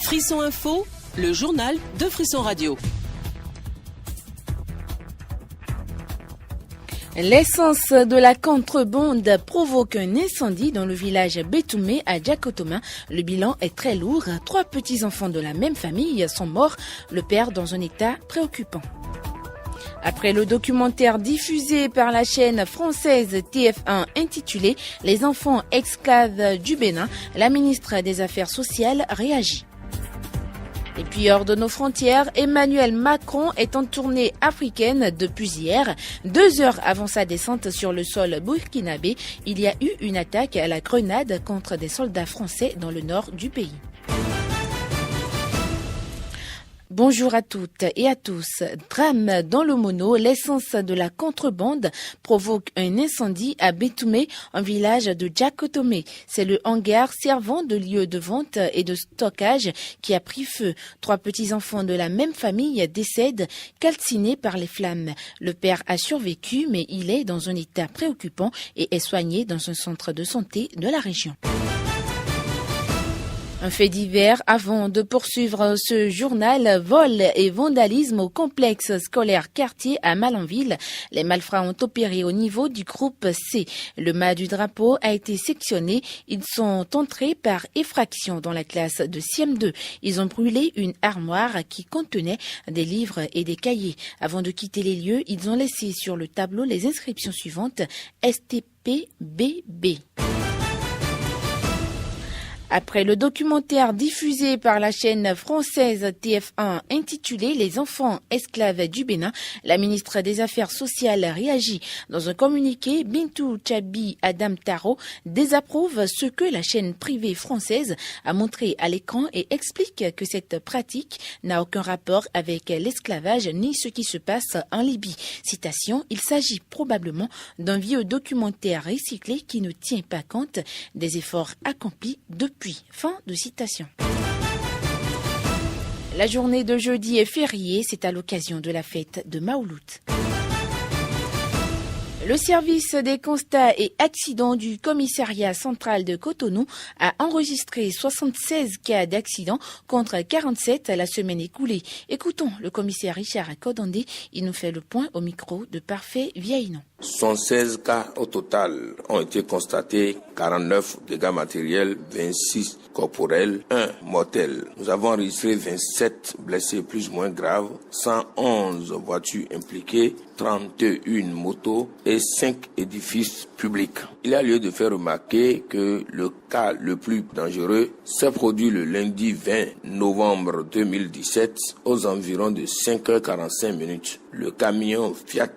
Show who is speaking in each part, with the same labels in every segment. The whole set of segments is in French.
Speaker 1: Frisson Info, le journal de Frisson Radio.
Speaker 2: L'essence de la contrebande provoque un incendie dans le village Bétoumé à Djakotoma. Le bilan est très lourd. 3 petits-enfants de la même famille sont morts, le père dans un état préoccupant. Après le documentaire diffusé par la chaîne française TF1 intitulé « Les enfants esclaves du Bénin », la ministre des Affaires sociales réagit. Et puis hors de nos frontières, Emmanuel Macron est en tournée africaine depuis hier. 2 heures avant sa descente sur le sol burkinabé, il y a eu une attaque à la grenade contre des soldats français dans le nord du pays. Bonjour à toutes et à tous. Drame dans le Mono, l'essence de la contrebande provoque un incendie à Bétoumé, un village de Djakotomé. C'est le hangar servant de lieu de vente et de stockage qui a pris feu. 3 petits-enfants de la même famille décèdent calcinés par les flammes. Le père a survécu, mais il est dans un état préoccupant et est soigné dans un centre de santé de la région. Un fait divers avant de poursuivre ce journal, vol et vandalisme au complexe scolaire quartier à Malanville. Les malfrats ont opéré au niveau du groupe C. Le mât du drapeau a été sectionné. Ils sont entrés par effraction dans la classe de CM2. Ils ont brûlé une armoire qui contenait des livres et des cahiers. Avant de quitter les lieux, ils ont laissé sur le tableau les inscriptions suivantes. STPBB. Après le documentaire diffusé par la chaîne française TF1 intitulé « Les enfants esclaves du Bénin », la ministre des Affaires sociales réagit. Dans un communiqué, Bintou Tchabi Adam Taro désapprouve ce que la chaîne privée française a montré à l'écran et explique que cette pratique n'a aucun rapport avec l'esclavage ni ce qui se passe en Libye. Citation, il s'agit probablement d'un vieux documentaire recyclé qui ne tient pas compte des efforts accomplis depuis. Fin de citation. La journée de jeudi est fériée, c'est à l'occasion de la fête de Maouloud. Le service des constats et accidents du commissariat central de Cotonou a enregistré 76 cas d'accidents contre 47 la semaine écoulée. Écoutons le commissaire Richard Kodandé, il nous fait le point au micro de Parfait Vieillinon.
Speaker 3: 116 cas au total ont été constatés, 49 dégâts matériels, 26 corporels, 1 mortel. Nous avons enregistré 27 blessés plus ou moins graves, 111 voitures impliquées, 31 motos et 5 édifices publics. Il y a lieu de faire remarquer que le cas le plus dangereux s'est produit le lundi 20 novembre 2017 aux environs de 5h45. Le camion Fiat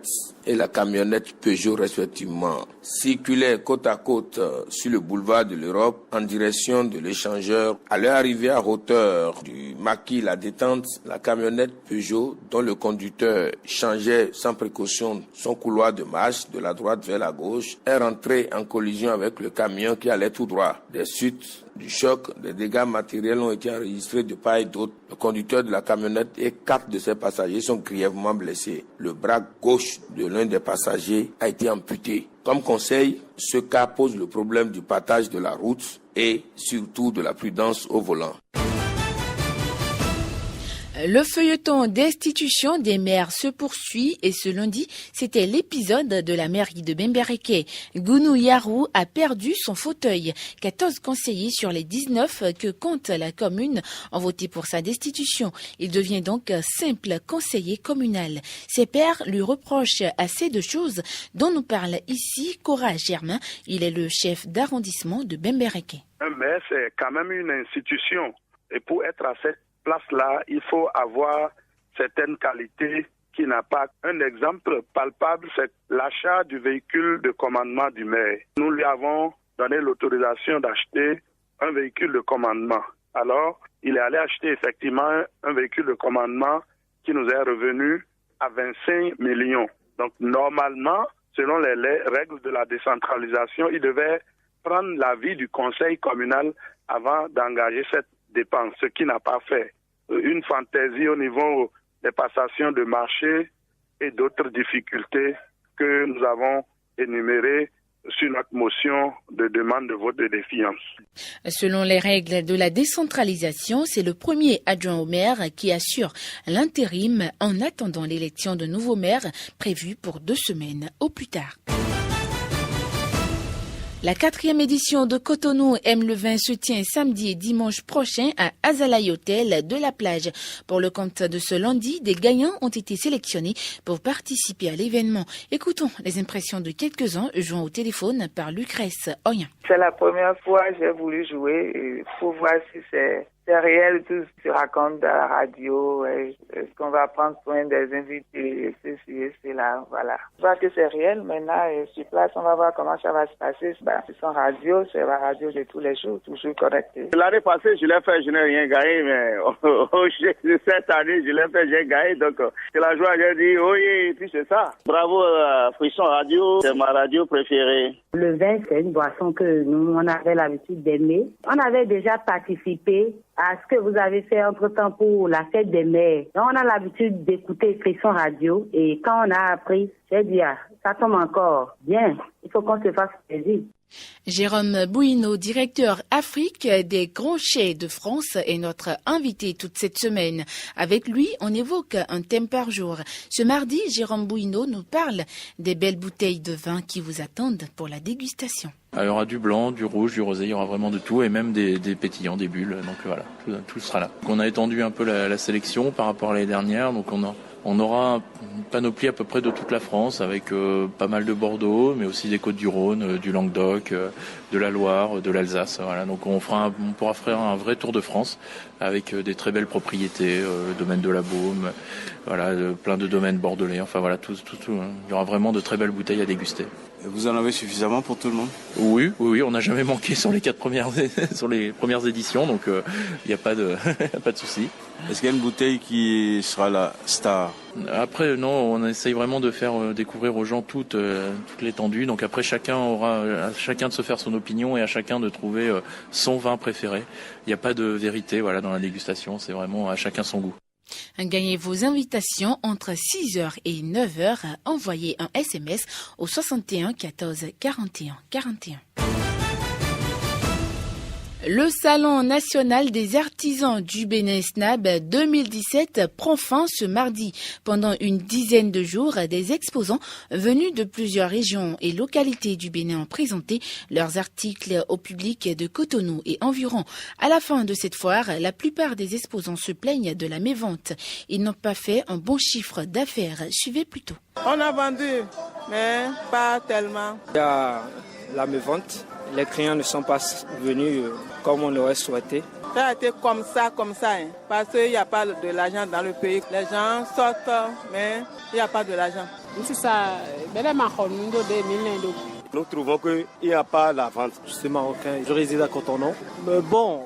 Speaker 3: et la camionnette Peugeot respectivement circulaient côte à côte sur le boulevard de l'Europe en direction de l'échangeur. À leur arrivée à hauteur du maquis La Détente, la camionnette Peugeot, dont le conducteur changeait sans précaution son couloir de marche de la droite vers la gauche, est rentrée en collision avec le camion qui allait tout droit. Des suites du choc, des dégâts matériels ont été enregistrés de part et d'autre. Le conducteur de la camionnette et 4 de ses passagers sont grièvement blessés. Le bras gauche de l'un des passagers a été amputé. Comme conseil, ce cas pose le problème du partage de la route et surtout de la prudence au volant.
Speaker 2: Le feuilleton destitution des maires se poursuit et ce lundi, c'était l'épisode de la mairie de Bembereke. Gounou Yarou a perdu son fauteuil. 14 conseillers sur les 19 que compte la commune ont voté pour sa destitution. Il devient donc simple conseiller communal. Ses pairs lui reprochent assez de choses dont nous parle ici Cora Germain. Il est le chef d'arrondissement de Bembereke.
Speaker 4: Un maire, c'est quand même une institution. Et pour être à cette place-là, il faut avoir certaines qualités qui n'a pas. Un exemple palpable, c'est l'achat du véhicule de commandement du maire. Nous lui avons donné l'autorisation d'acheter un véhicule de commandement. Alors, il est allé acheter effectivement un véhicule de commandement qui nous est revenu à 25 millions. Donc, normalement, selon les règles de la décentralisation, il devait prendre l'avis du conseil communal avant d'engager cette dépenses, ce qui n'a pas fait. Une fantaisie au niveau des passations de marché et d'autres difficultés que nous avons énumérées sur notre motion de demande de vote de défiance.
Speaker 2: Selon les règles de la décentralisation, c'est le premier adjoint au maire qui assure l'intérim en attendant l'élection de nouveaux maires prévue pour 2 semaines au plus tard. La 4e édition de Cotonou Aime le vin se tient samedi et dimanche prochain à Azalai Hotel de la Plage. Pour le compte de ce lundi, des gagnants ont été sélectionnés pour participer à l'événement. Écoutons les impressions de quelques-uns joints au téléphone par Lucrèce Oyen.
Speaker 5: C'est la première fois que j'ai voulu jouer. Il faut voir si c'est réel, tout ce qui se raconte à la radio. Est-ce qu'on va prendre soin des invités, ceci et cela, voilà. Je vois que c'est réel. Maintenant, sur place, on va voir comment ça va se passer. C'est son radio, c'est la radio de tous les jours, toujours connectée.
Speaker 6: L'année passée, je l'ai fait, je n'ai rien gagné, mais cette année, je l'ai fait, j'ai gagné. Donc, c'est la joie, j'ai dit, oui, et puis c'est ça. Bravo à Frisson Radio, c'est ma radio préférée.
Speaker 7: Le vin, c'est une boisson que nous, on avait l'habitude d'aimer. On avait déjà participé à ce que vous avez fait entre-temps pour la fête des mères. Donc, on a l'habitude d'écouter Frisson Radio et quand on a appris, j'ai dit, ça tombe encore. Bien, il faut qu'on se fasse plaisir.
Speaker 2: Jérôme Bouineau, directeur Afrique des Grands Chais de France, est notre invité toute cette semaine. Avec lui, on évoque un thème par jour. Ce mardi, Jérôme Bouineau nous parle des belles bouteilles de vin qui vous attendent pour la dégustation.
Speaker 8: Il y aura du blanc, du rouge, du rosé, il y aura vraiment de tout et même des pétillants, des bulles. Donc voilà, tout sera là. On a étendu un peu la sélection par rapport à l'année dernière. Donc on aura une panoplie à peu près de toute la France avec pas mal de Bordeaux, mais aussi des Côtes-du-Rhône, du Languedoc, de la Loire, de l'Alsace. Voilà. Donc on pourra faire un vrai tour de France avec des très belles propriétés, le domaine de la Baume, voilà, plein de domaines bordelais. Enfin voilà, tout. Il y aura vraiment de très belles bouteilles à déguster.
Speaker 9: Vous en avez suffisamment pour tout le monde ?
Speaker 8: Oui, on n'a jamais manqué sur les 4 premières éditions, donc il n'y a pas de souci.
Speaker 9: Est-ce qu'il y a une bouteille qui sera la star ?
Speaker 8: Après, non, on essaye vraiment de faire découvrir aux gens toute l'étendue. Donc après, à chacun de se faire son opinion et à chacun de trouver son vin préféré. Il n'y a pas de vérité, voilà, dans la dégustation. C'est vraiment à chacun son goût.
Speaker 2: Gagnez vos invitations entre 6h et 9h. Envoyez un SMS au 61 14 41 41. Le Salon national des artisans du Bénin SNAB 2017 prend fin ce mardi. Pendant une dizaine de jours, des exposants venus de plusieurs régions et localités du Bénin ont présenté leurs articles au public de Cotonou et environ. À la fin de cette foire, la plupart des exposants se plaignent de la mévente. Ils n'ont pas fait un bon chiffre d'affaires. Suivez plutôt.
Speaker 10: On a vendu, mais pas tellement.
Speaker 11: Il y a la mévente. Les clients ne sont pas venus comme on l'aurait souhaité.
Speaker 10: Ça a été comme ça, parce qu'il n'y a pas de l'argent dans le pays. Les gens sortent, mais il n'y a pas de l'argent.
Speaker 11: C'est ça. Nous trouvons qu'il n'y a pas la vente.
Speaker 12: Je suis marocain, je réside à Cotonou. Mais bon,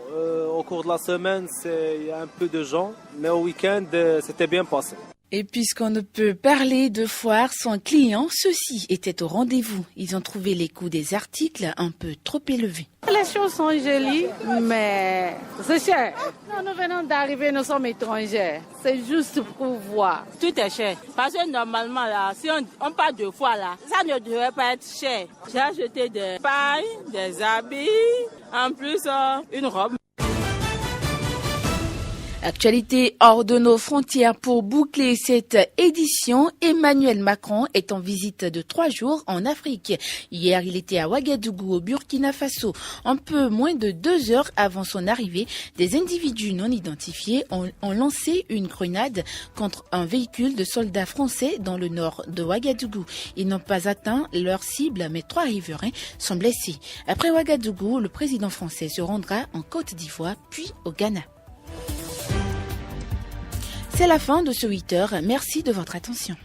Speaker 12: au cours de la semaine, il y a un peu de gens, mais au week-end, c'était bien passé.
Speaker 2: Et puisqu'on ne peut parler de foire sans clients, ceux-ci étaient au rendez-vous. Ils ont trouvé les coûts des articles un peu trop élevés.
Speaker 13: Les choses sont jolies, mais c'est cher. Nous venons d'arriver, nous sommes étrangers. C'est juste pour voir.
Speaker 14: Tout est cher. Parce que normalement, là, si on parle de foire, là, ça ne devrait pas être cher. J'ai acheté des pailles, des habits, en plus une robe.
Speaker 2: Actualité hors de nos frontières pour boucler cette édition. Emmanuel Macron est en visite de 3 jours en Afrique. Hier, il était à Ouagadougou, au Burkina Faso. Un peu moins de 2 heures avant son arrivée, des individus non identifiés ont lancé une grenade contre un véhicule de soldats français dans le nord de Ouagadougou. Ils n'ont pas atteint leur cible, mais 3 riverains sont blessés. Après Ouagadougou, le président français se rendra en Côte d'Ivoire, puis au Ghana. C'est la fin de ce 8h. Merci de votre attention.